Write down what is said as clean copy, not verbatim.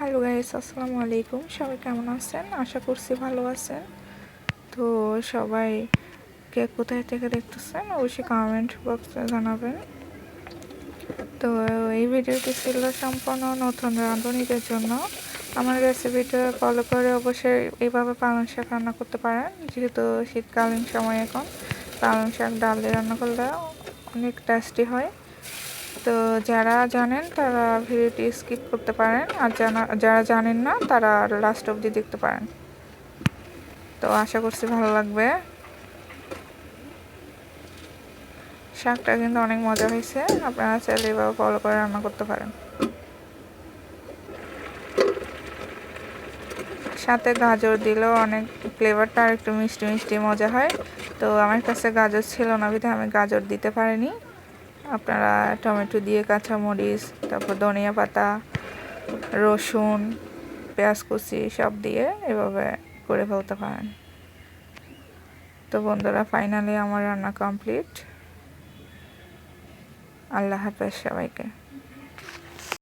Hello guys, আসসালামু আলাইকুম। সবাই কেমন আছেন? আশা করছি ভালো আছেন। তো সবাই কে কোথায় থেকে দেখতেছেন অবশ্যই কমেন্ট বক্সে জানাবেন। তো এই ভিডিওটি ছিল সম্পূর্ণ নতুন রাঁধুনিদের জন্য। আমার রেসিপিটা ফলো করে অবশ্যই এইভাবে পালং শাক রান্না করতে পারেন। যেহেতু শীতকালীন সময় এখন পালং শাক ডাল দিয়ে রান্না করলে অনেক টেস্টি হয়। তো যারা জানেন তারা ভিডিওটি স্কিপ করতে পারেন, আর যারা জানেন না তারা লাস্ট অবধি দেখতে পারেন। তো আশা করছি ভালো লাগবে। শাকটা কিন্তু অনেক মজা হয়েছে, আপনারা চাইলে এভাবে ফলো করে রান্না করতে পারেন। সাথে গাজর দিলেও অনেক ফ্লেভারটা আর একটু মিষ্টি মিষ্টি মজা হয়। তো আমার কাছে গাজর ছিল না বিধায় আমি গাজর দিতে পারিনি। আপনারা টমেটো দিয়ে, কাঁচামরিচ, তারপর ধনিয়া পাতা, রসুন, পেঁয়াজ কুচি সব দিয়ে এভাবে করে ফেলতে পারেন। তো বন্ধুরা, ফাইনালি আমার রান্না কমপ্লিট। আল্লাহ হাফেজ সবাইকে।